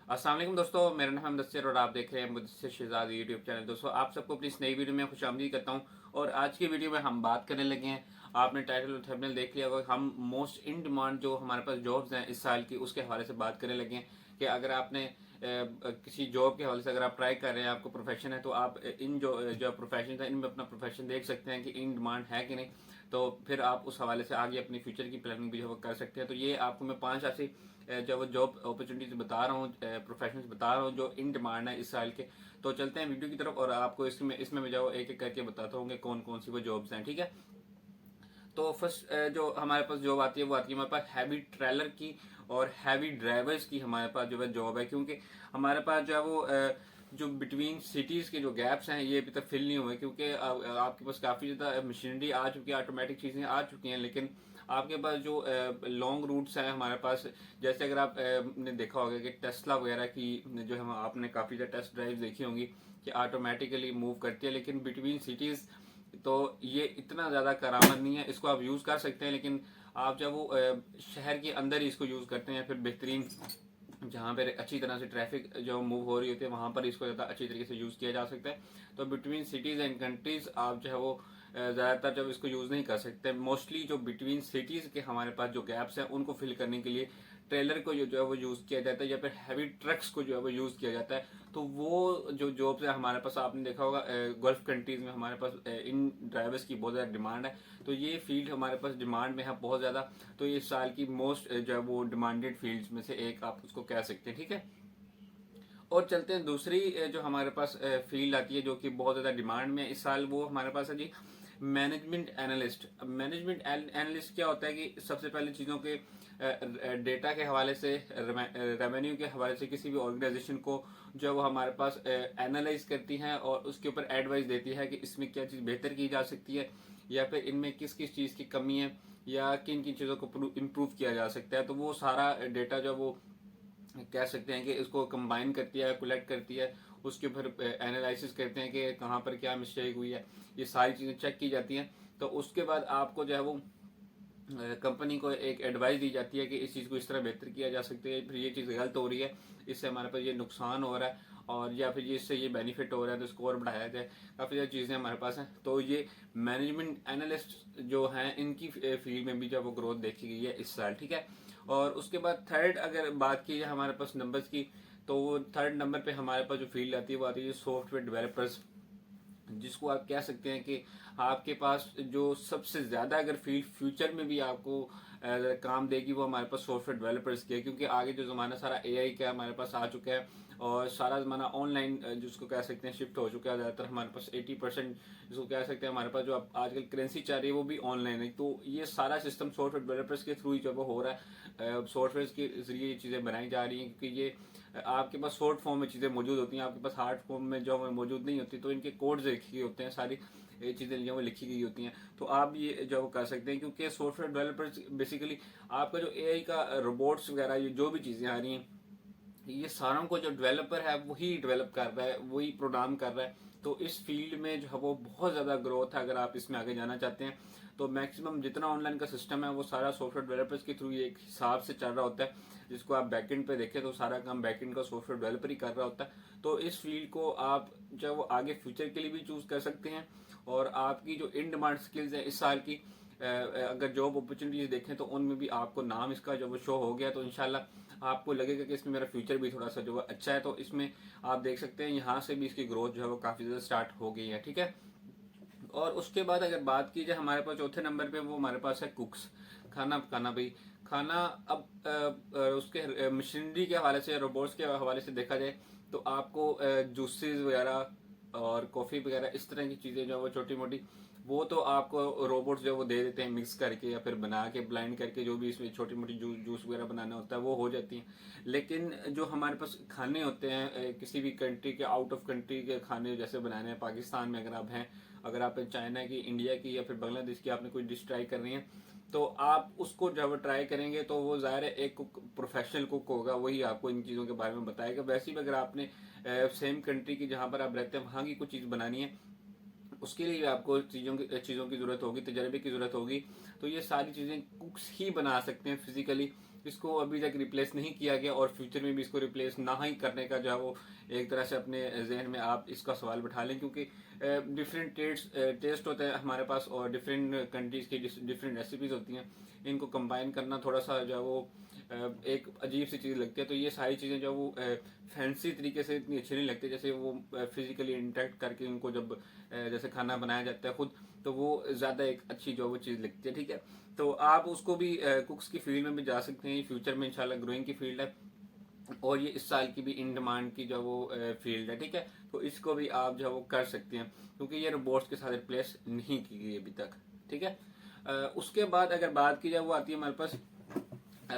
अस्सलाम वालेकुम दोस्तों, मेरा नाम है मुदस्सिर और आप देख रहे हैं मुदस्सिर शहजाद यूट्यूब चैनल। दोस्तों, आप सबको अपनी इस नई वीडियो में खुशामदीद करता हूं। और आज की वीडियो में हम बात करने लगे हैं, आपने टाइटल और थंबनेल देख लिया होगा, हम मोस्ट इन डिमांड जो हमारे पास जॉब्स हैं इस साल की, उसके हवाले से बात करने लगे हैं कि अगर आपने किसी जॉब के हवाले से अगर आप ट्राई कर रहे हैं, आपको प्रोफेशन है, तो आप इन जो प्रोफेशन है इनमें अपना प्रोफेशन देख सकते हैं कि इन डिमांड है कि नहीं। तो फिर आप उस हवाले से आगे अपनी फ्यूचर की प्लानिंग भी जो कर सकते हैं। तो ये आपको मैं 5 ऐसी जो जॉब अपॉर्चुनिटीज बता रहा हूँ, प्रोफेशनल्स बता रहा हूँ जो इन डिमांड है इस साल के। तो चलते हैं वीडियो की तरफ और आपको इसमें मैं जाओ एक एक करके बताता हूँ कि कौन कौन सी वो जॉब्स हैं, ठीक है। तो फर्स्ट जो हमारे पास जॉब आती है वो आती है हमारे पास हैवी ट्रेलर की और हैवी ड्राइवर्स की हमारे पास जो है जॉब है, क्योंकि हमारे पास जो है वो जो बिटवीन सिटीज़ के जो गैप्स हैं ये अभी तक फिल नहीं हुए, क्योंकि आपके पास काफ़ी ज़्यादा मशीनरी आ चुकी है, ऑटोमेटिक चीज़ें आ चुकी हैं, लेकिन आपके पास जो लॉन्ग रूट्स हैं हमारे पास, जैसे अगर आप ने देखा होगा कि टेस्ला वगैरह की जो है आपने काफ़ी ज़्यादा टेस्ट ड्राइव देखी होंगी कि ऑटोमेटिकली मूव करती है, लेकिन बिटवीन सिटीज़ तो ये इतना ज़्यादा करामत नहीं है। इसको आप यूज़ कर सकते हैं, लेकिन आप जब वो शहर के अंदर ही इसको यूज़ करते हैं, फिर बेहतरीन जहाँ पर अच्छी तरह से ट्रैफिक जो मूव हो रही होती है वहाँ पर इसको ज़्यादा अच्छी तरीके से यूज़ किया जा सकता है। तो बिटवीन सिटीज़ एंड कंट्रीज़ आप जो है वो ज़्यादातर जब इसको यूज़ नहीं कर सकते। मोस्टली जो बिटवीन सिटीज़ के हमारे पास जो गैप्स हैं उनको फिल करने के लिए ट्रेलर को जो है वो यूज़ किया जाता है, या फिर हैवी ट्रक्स को जो है वो यूज़ किया जाता है। तो वो जो जॉब्स है हमारे पास, आपने देखा होगा गल्फ कंट्रीज़ में हमारे पास इन ड्राइवर्स की बहुत ज़्यादा डिमांड है। तो ये फील्ड हमारे पास डिमांड में है बहुत ज़्यादा। तो ये साल की मोस्ट जो है वो डिमांडेड फील्ड्स में से एक आप उसको कह सकते हैं, ठीक है। और चलते हैं दूसरी जो हमारे पास फील्ड आती है जो कि बहुत ज़्यादा डिमांड में है इस साल, वो हमारे पास है जी मैनेजमेंट एनालिस्ट। मैनेजमेंट एनालिस्ट क्या होता है कि सबसे पहले चीज़ों के डेटा के हवाले से, रेवेन्यू के हवाले से किसी भी ऑर्गेनाइजेशन को जो वो हमारे पास एनालाइज करती हैं और उसके ऊपर एडवाइस देती है कि इसमें क्या चीज़ बेहतर की जा सकती है, या फिर इनमें किस किस चीज़ की कमी है, या किन किन चीज़ों को इम्प्रूव किया जा सकता है। तो वो सारा डेटा जो वो कह सकते हैं कि इसको कंबाइन करती है, कलेक्ट करती है, उसके ऊपर एनालिसिस करते हैं कि कहाँ पर क्या मिस्टेक हुई है, ये सारी चीज़ें चेक की जाती हैं। तो उसके बाद आपको जो है वो कंपनी को एक एडवाइस दी जाती है कि इस चीज़ को इस तरह बेहतर किया जा सकता है, फिर ये चीज़ गलत हो रही है, इससे हमारे पास ये नुकसान हो रहा है, और या फिर ये इससे ये बेनिफिट हो रहा है, तो इसको और बढ़ाया जाए। काफ़ी सारी चीज़ें हमारे पास हैं। तो ये मैनेजमेंट एनालिस्ट जो हैं इनकी फील्ड में भी जो वो ग्रोथ देखी गई है इस साल, ठीक है। और उसके बाद थर्ड अगर बात की जाए हमारे पास नंबर्स की, तो वो थर्ड नंबर पे हमारे पास जो फील्ड आती है वो आती है सॉफ्टवेयर डेवलपर्स, जिसको आप कह सकते हैं कि आपके पास जो सबसे ज़्यादा अगर फील्ड फ्यूचर में भी आपको काम देगी वो हमारे पास सॉफ्टवेयर डेवलपर्स की है, क्योंकि आगे जो ज़माना सारा एआई का हमारे पास आ चुका है और सारा ज़माना ऑनलाइन जिसको कह सकते हैं शिफ्ट हो चुका है। ज़्यादातर हमारे पास 80% जिसको कह सकते हैं हमारे पास जो आजकल करेंसी चाह रही है वो भी ऑनलाइन है। तो ये सारा सिस्टम सॉफ्टवेयर डेवलपर्स के थ्रू ही जो हो रहा है, सॉफ्टवेयर के जरिए ये चीज़ें बनाई जा रही हैं, क्योंकि ये आपके पास शॉर्ट फॉर्म में चीज़ें मौजूद होती हैं, आपके पास हार्ड फॉर्म में जो मौजूद नहीं होती, तो इनके कोड्स लिखे गए होते हैं, सारी ये चीज़ें जो लिखी गई होती हैं। तो आप ये जो कर सकते हैं, क्योंकि सॉफ्टवेयर डेवलपर्स बेसिकली आपका जो एआई का रोबोट्स वगैरह ये जो भी चीज़ें आ रही हैं, ये सारों को जो डेवलपर है वही डेवलप कर रहा है, वही प्रोग्राम कर रहा है। तो इस फील्ड में जो है वो बहुत ज़्यादा ग्रोथ है। अगर आप इसमें आगे जाना चाहते हैं तो मैक्सिमम जितना ऑनलाइन का सिस्टम है वो सारा सॉफ्टवेयर डेवलपर्स के थ्रू एक हिसाब से चल रहा होता है। जिसको आप बैकएंड पे देखें तो सारा काम बैकएंड का सॉफ्टवेयर डेवलपर ही कर रहा होता है। तो इस फील्ड को आप जो वो आगे फ्यूचर के लिए भी चूज़ कर सकते हैं। और आपकी जो इन डिमांड स्किल्स हैं इस साल की, अगर जॉब अपॉर्चुनिटीज देखें तो उनमें भी आपको नाम इसका जो वो शो हो गया, तो इंशाल्लाह आपको लगेगा कि इसमें मेरा फ्यूचर भी थोड़ा सा जो है अच्छा है। तो इसमें आप देख सकते हैं यहाँ से भी इसकी ग्रोथ जो है वो काफ़ी ज़्यादा स्टार्ट हो गई है, ठीक है। और उसके बाद अगर बात की जाए हमारे पास चौथे नंबर पे वो हमारे पास है कुक्स, खाना पकाना भाई। खाना अब उसके मशीनरी के हवाले से, रोबोट्स के हवाले से देखा जाए तो आपको जूसेस वगैरह और कॉफ़ी वगैरह इस तरह की चीज़ें जो है वो छोटी मोटी वो तो आपको रोबोट्स जो वो दे देते हैं मिक्स करके या फिर बना के ब्लाइंड करके, जो भी इसमें छोटी मोटी जूस वगैरह बनाना होता है वो हो जाती हैं। लेकिन जो हमारे पास खाने होते हैं किसी भी कंट्री के, आउट ऑफ कंट्री के खाने जैसे बनाने हैं, पाकिस्तान में अगर आप हैं, अगर आप चाइना की, इंडिया की या फिर बांग्लादेश की आपने कोई डिश ट्राई करनी है, तो आप उसको जब ट्राई करेंगे तो वो ज़ाहिर है एक कुक, प्रोफेशनल कुक होगा, वही आपको इन चीज़ों के बारे में बताएगा। वैसे ही अगर आपने सेम कंट्री की जहाँ पर आप रहते हैं वहाँ की कुछ चीज़ बनानी है, उसके लिए आपको चीज़ों की ज़रूरत होगी, तजर्बे की ज़रूरत होगी। तो ये सारी चीज़ें कुक्स ही बना सकते हैं फिजिकली। इसको अभी तक रिप्लेस नहीं किया गया और फ्यूचर में भी इसको रिप्लेस ना ही करने का जो है वो एक तरह से अपने जहन में आप इसका सवाल बैठा लें, क्योंकि डिफरेंट टेस्ट होते हैं हमारे पास और डिफरेंट कंट्रीज की डिफरेंट रेसिपीज होती हैं। इनको कंबाइन करना थोड़ा सा जो है वो एक अजीब सी चीज़ लगती है। तो ये सारी चीज़ें जो वो फैंसी तरीके से इतनी अच्छी नहीं लगती, जैसे वो फिजिकली इंटरेक्ट करके उनको जब जैसे खाना बनाया जाता है खुद, तो वो ज़्यादा एक अच्छी जो वो चीज़ लगती है। ठीक है, तो आप उसको भी कुक्स की फील्ड में भी जा सकते हैं। फ्यूचर में इंशाल्लाह ग्रोइंग की फील्ड है और ये इस साल की भी इन डिमांड की जो वो फील्ड है। ठीक है, तो इसको भी आप जो है वो कर सकते हैं, क्योंकि ये रोबोट्स के साथ रिप्लेस नहीं की गई अभी तक। ठीक है, उसके बाद अगर बात की जाए वो आती है हमारे पास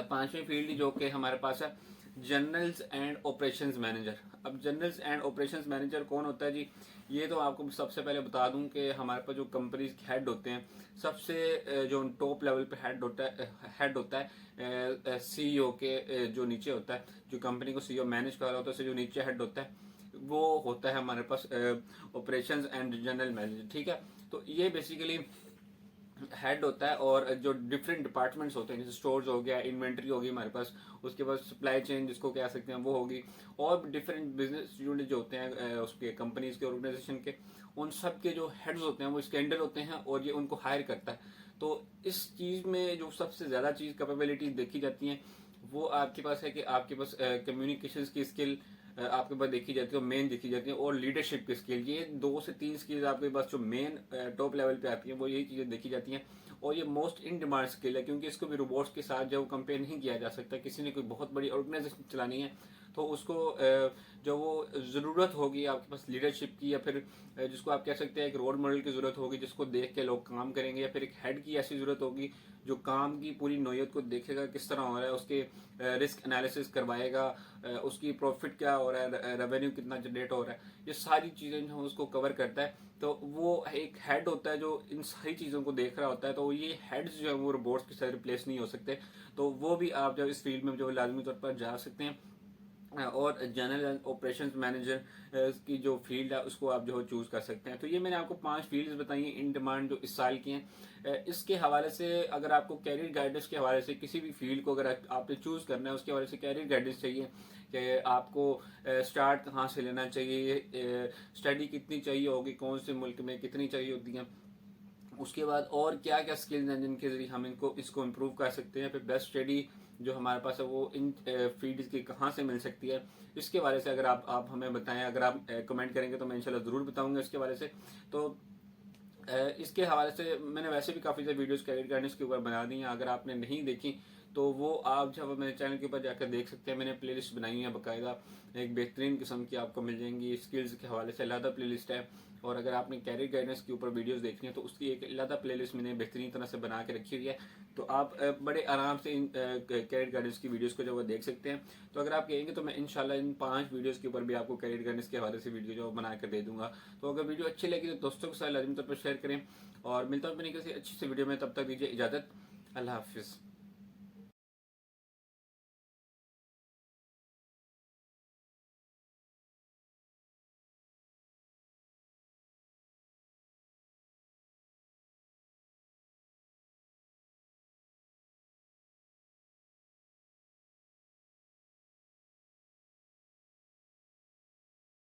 पांचवी फील्ड जो कि हमारे पास है जनरल्स एंड ऑपरेशंस मैनेजर। अब जनरल्स एंड ऑपरेशंस मैनेजर कौन होता है जी? ये तो आपको सबसे पहले बता दूं कि हमारे पास जो कंपनीज के हेड होते हैं, सबसे जो टॉप लेवल पे हेड होता है सीईओ के जो नीचे होता है, जो कंपनी को सीईओ मैनेज कर रहा होता है, उससे जो नीचे हेड होता है वो होता है हमारे पास ऑपरेशंस एंड जनरल मैनेजर। ठीक है, तो ये बेसिकली हेड होता है और जो डिफरेंट डिपार्टमेंट्स होते हैं, जैसे स्टोर्स हो गया, इन्वेंट्री होगी हमारे पास, उसके बाद सप्लाई चेन जिसको कह सकते हैं वो होगी, और डिफरेंट बिजनेस यूनिट जो होते हैं उसके कंपनीज के ऑर्गेनाइजेशन के, उन सब के जो हेड्स होते हैं वो इसके अंडर होते हैं और ये उनको हायर करता है। तो इस चीज़ में जो सबसे ज़्यादा चीज़ कैपेबिलिटी देखी जाती है वो आपके पास है कि आपके पास कम्युनिकेशन की स्किल आपके पास देखी जाती है, मेन देखी जाती है, और लीडरशिप की स्किल। ये 2 से 3 स्किल्स आपके पास जो मेन टॉप लेवल पे आती हैं वो यही चीज़ें देखी जाती हैं और ये मोस्ट इन डिमांड स्किल है, क्योंकि इसको भी रोबोट्स के साथ जो कंपेयर नहीं किया जा सकता। किसी ने कोई बहुत बड़ी ऑर्गेनाइजेशन चलानी है तो उसको जो वो ज़रूरत होगी आपके पास लीडरशिप की, या फिर जिसको आप कह सकते हैं एक रोल मॉडल की ज़रूरत होगी जिसको देख के लोग काम करेंगे, या फिर एक हेड की ऐसी ज़रूरत होगी जो काम की पूरी नौयत को देखेगा किस तरह हो रहा है, उसके रिस्क एनालिसिस करवाएगा, उसकी प्रॉफिट क्या हो रहा है, रेवेन्यू कितना जनरेट हो रहा है, ये सारी चीज़ें जो उसको कवर करता है। तो वो एक हेड होता है जो इन सारी चीज़ों को देख रहा होता है। तो ये हेड्स जो है वो रोबोट्स के साथ रिप्लेस नहीं हो सकते। तो वो भी आप जब इस फील्ड में जो लाजमी तौर पर जा सकते हैं, और जनरल एंड ऑपरेशंस मैनेजर की जो फील्ड है उसको आप जो है चूज़ कर सकते हैं। तो ये मैंने आपको 5 फील्ड्स बताई हैं इन डिमांड जो इस साल की हैं। इसके हवाले से अगर आपको कैरियर गाइडेंस के हवाले से किसी भी फील्ड को अगर आपने चूज़ करना है, उसके हवाले से कैरियर गाइडेंस चाहिए कि आपको स्टार्ट कहाँ से लेना चाहिए, स्टडी कितनी चाहिए होगी, कौन से मुल्क में कितनी चाहिए होती हैं, उसके बाद और क्या क्या स्किल्स हैं जिनके जरिए हम इसको इम्प्रूव कर सकते हैं, फिर बेस्ट स्टडी जो हमारे पास है वो इन फील्ड्स की कहाँ से मिल सकती है, इसके बारे से अगर आप हमें बताएं, अगर आप कमेंट करेंगे तो मैं इंशाल्लाह ज़रूर बताऊंगा इसके बारे से। तो इसके हवाले से मैंने वैसे भी काफ़ी सारी वीडियोस कैरियर गाइडेंस के ऊपर बना दी हैं, अगर आपने नहीं देखी तो वो आप जब मेरे चैनल के ऊपर जाकर देख सकते हैं। मैंने प्लेलिस्ट बनाई है बाकायदा, एक बेहतरीन किस्म की आपको मिल जाएंगी। स्किल्स के हवाले से अलग प्लेलिस्ट है, और अगर आपने कैरियर गाइडेंस के ऊपर वीडियोस देखनी है तो उसकी एक अलग प्लेलिस्ट मैंने बेहतरीन तरह से बना के रखी हुई है। तो आप बड़े आराम से इन कैरियर गाइडेंस की वीडियोस को जो वो देख सकते हैं। तो अगर आप कहेंगे तो मैं इंशाल्लाह इन 5 वीडियोस के ऊपर भी आपको कैरियर गाइडेंस के हवाले से वीडियो जो बना कर दे दूंगा। तो अगर वीडियो अच्छी लगी तो दोस्तों के साथ लाजमी तौर पर शेयर करें, और मिलता हूँ अपनी किसी अच्छी सी वीडियो में। तब तक दीजिए इजाज़त, अल्लाह हाफिज़।